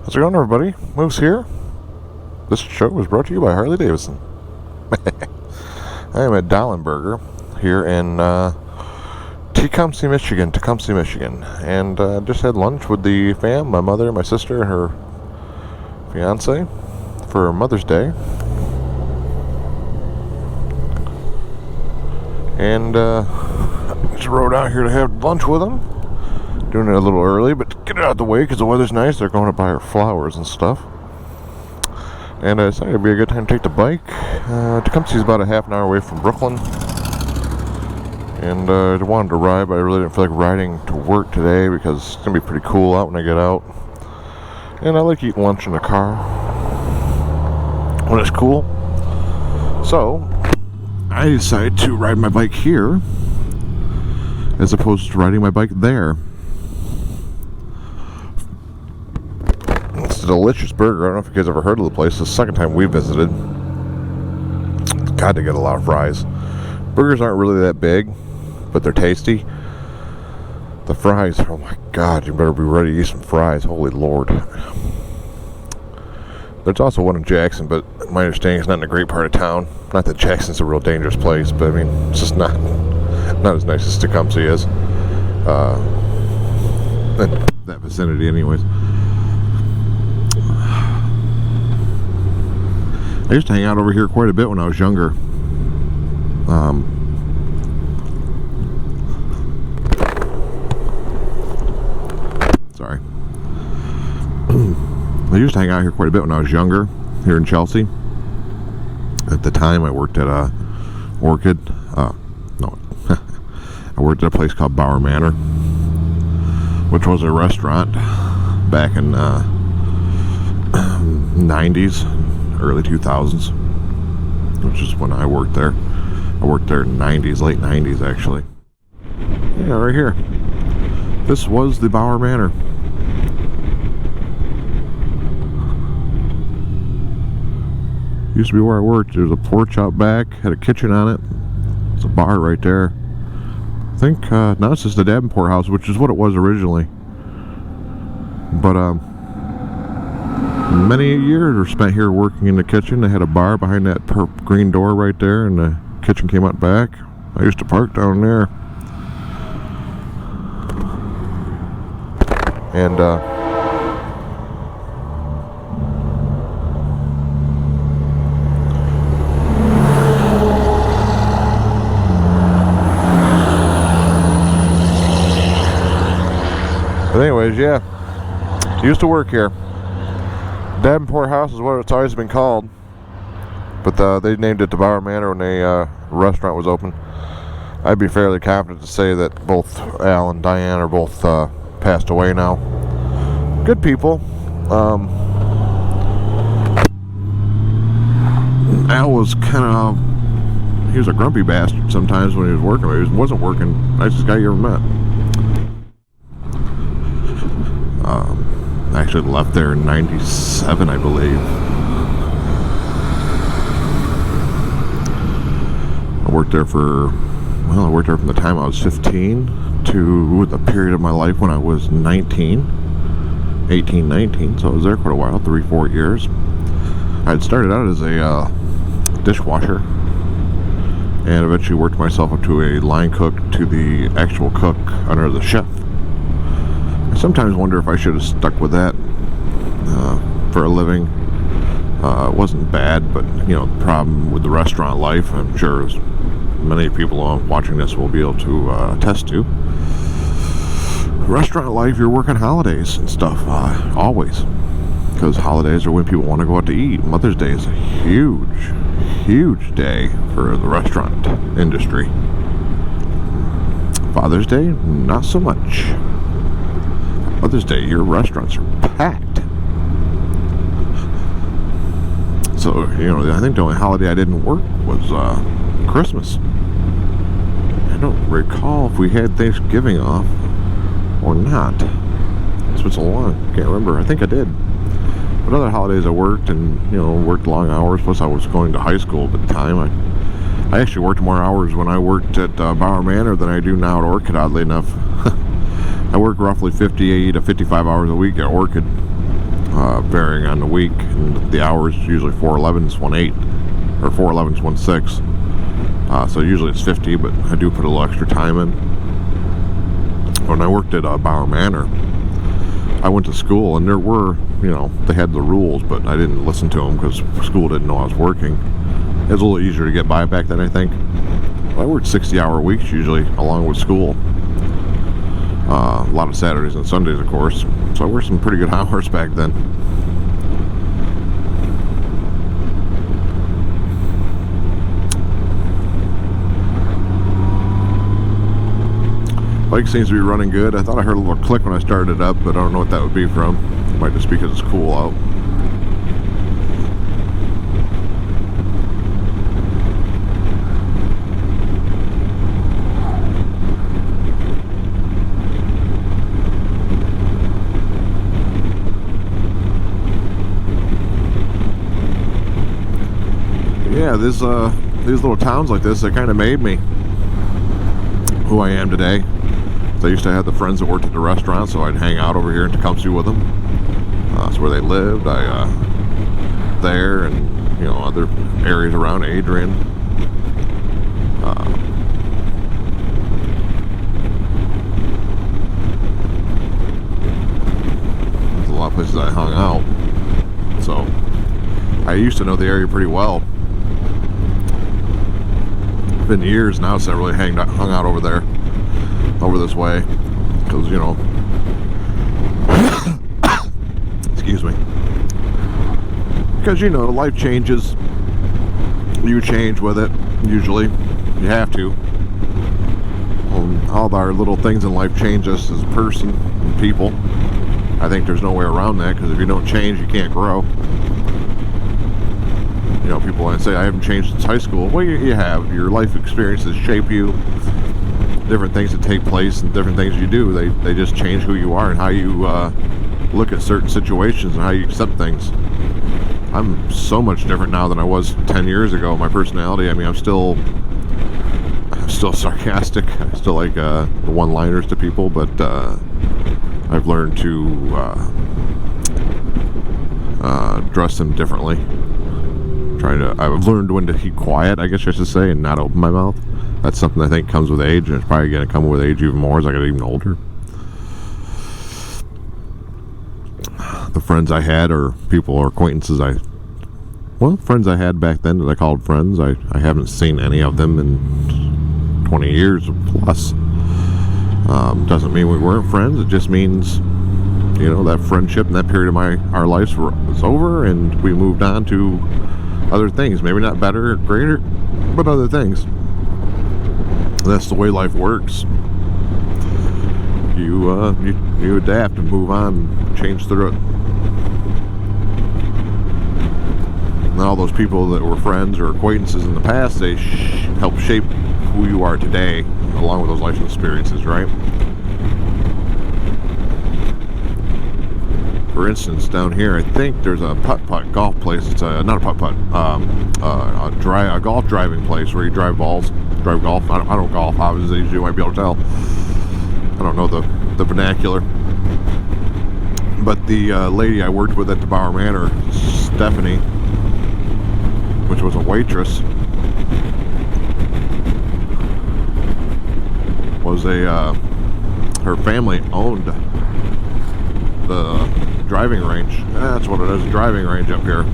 How's it going, everybody? Moose here. This show is brought to you by Harley Davidson. I am at Dallenberger here in Tecumseh, Michigan. And just had lunch with the fam, my mother, my sister, and her fiance for Mother's Day. And just rode out here to have lunch with them. Doing it a little early, but to get it out of the way because the weather's nice. They're going to buy her flowers and stuff. And I decided it'd be a good time to take the bike. Tecumseh is about a half an hour away from Brooklyn. And I wanted to ride, but I really didn't feel like riding to work today because it's going to be pretty cool out when I get out. And I like eating lunch in the car when it's cool. So, I decided to ride my bike here as opposed to riding my bike there. It's a delicious burger. I don't know if you guys ever heard of the place. It's the second time we visited. God, they get a lot of fries. Burgers aren't really that big, but they're tasty. The fries, oh my God, you better be ready to eat some fries. Holy Lord. There's also one in Jackson, but my understanding is not in a great part of town. Not that Jackson's a real dangerous place, but I mean, it's just not as nice as Tecumseh is. That vicinity anyways. I used to hang out over here quite a bit when I was younger. Sorry. I used to hang out here quite a bit when I was younger, here in Chelsea. At the time, I worked at Orchid. I worked at a place called Bauer Manor, which was a restaurant back in 90s, early 2000s, which is when I worked there. I worked there in the 90s, late 90s actually. Yeah, right here. This was the Bauer Manor. Used to be where I worked. There was a porch out back, had a kitchen on it. It's a bar right there. I think now it's just the Davenport house, which is what it was originally. But many years were spent here working in the kitchen. They had a bar behind that green door right there, and the kitchen came out back. I used to park down there. And but anyways, yeah, used to work here. Davenport House is what it's always been called, but they named it the Bauer Manor when the restaurant was open. I'd be fairly confident to say that both Al and Diane are both passed away now. Good people. Al was he was a grumpy bastard sometimes when he was working. He wasn't working. Nicest guy you ever met. I actually left there in 97, I believe. I worked there from the time I was 15 to the period of my life when I was 19, so I was there quite a while, 3-4 years. I had started out as a dishwasher and eventually worked myself up to a line cook to the actual cook under the chef. I sometimes wonder if I should have stuck with that for a living. It wasn't bad, but you know, the problem with the restaurant life, I'm sure as many people watching this will be able to attest to. Restaurant life, you're working holidays and stuff, always. Because holidays are when people want to go out to eat. Mother's Day is a huge day for the restaurant industry. Father's Day, not so much. Mother's Day, your restaurants are packed. So, you know, I think the only holiday I didn't work was Christmas. I don't recall if we had Thanksgiving off or not. It's been so long, can't remember. I think I did. But other holidays I worked, and you know, worked long hours. Plus I was going to high school at the time. I actually worked more hours when I worked at Bauer Manor than I do now at Orchid, oddly enough. I work roughly 50 to 55 hours a week at Orchid. varying on the week, and the hours usually 411s, 18, or 411s, 16. So usually it's 50, but I do put a little extra time in. When I worked at Bauer Manor, I went to school, and there were, they had the rules, but I didn't listen to them because school didn't know I was working. It was a little easier to get by back then, I think. I worked 60-hour weeks usually, along with school. A lot of Saturdays and Sundays, of course. So I worked some pretty good hours back then. Bike seems to be running good. I thought I heard a little click when I started it up, but I don't know what that would be from. It might just be because it's cool out. Yeah, these little towns like this, they kind of made me who I am today. I used to have the friends that worked at the restaurant, so I'd hang out over here in Tecumseh with them. That's where they lived. There and other areas around Adrian. There's a lot of places I hung out, so I used to know the area pretty well. It's been years now since I really hung out over there. Over this way, because excuse me, because life changes, you change with it. Usually you have to. All of our little things in life change us as a person and people. I think there's no way around that, because if you don't change, you can't grow. People want to say I haven't changed since high school. Well, you have. Your life experiences shape you. Different things that take place and different things you do, they just change who you are and how you look at certain situations and how you accept things. I'm so much different now than I was 10 years ago. My personality, I'm still sarcastic. I still like the one-liners to people, but I've learned to address them differently. I've learned when to keep quiet, I guess I should say, and not open my mouth. That's something I think comes with age, and it's probably going to come with age even more as I get even older. The friends I had, or people or acquaintances friends I had back then that I called friends, I haven't seen any of them in 20 years plus. Doesn't mean we weren't friends. It just means, that friendship and that period of our lives was over, and we moved on to other things. Maybe not better or greater, but other things. That's the way life works. You adapt and move on, change through it. And all those people that were friends or acquaintances in the past, they help shape who you are today, along with those life experiences, right? For instance, down here, I think there's a putt-putt golf place. It's not a putt-putt, a golf driving place where you drive golf. I don't golf, obviously, as you might be able to tell. I don't know the vernacular. But the lady I worked with at the Bauer Manor, Stephanie, which was a waitress, was her family owned the driving range. That's what it is, a driving range up here.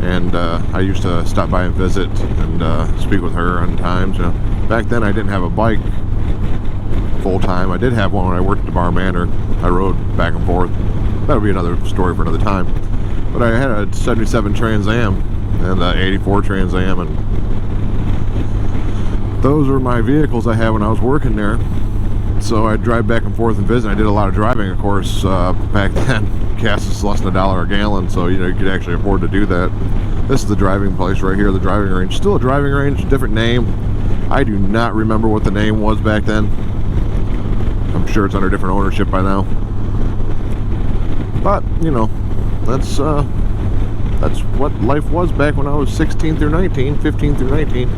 And I used to stop by and visit and speak with her on times. Back then I didn't have a bike full time. I did have one when I worked at the Bauer Manor. I rode back and forth. That'll be another story for another time. But I had a 77 Trans Am and an 84 Trans Am, and those were my vehicles I had when I was working there. So I'd drive back and forth and visit. I did a lot of driving, of course, back then. Gas is less than $1 a gallon, so you could actually afford to do that. This is the driving place right here, the driving range. Still a driving range, different name. I do not remember what the name was back then. I'm sure it's under different ownership by now. But that's what life was back when I was 16 through 19, 15 through 19.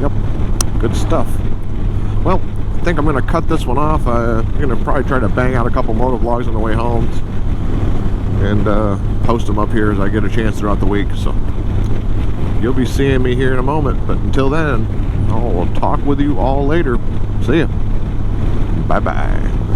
Yep, good stuff. Well, I think I'm going to cut this one off. I'm going to probably try to bang out a couple motovlogs on the way home. and post them up here as I get a chance throughout the week. So you'll be seeing me here in a moment, but until then, I'll talk with you all later. See ya. Bye bye.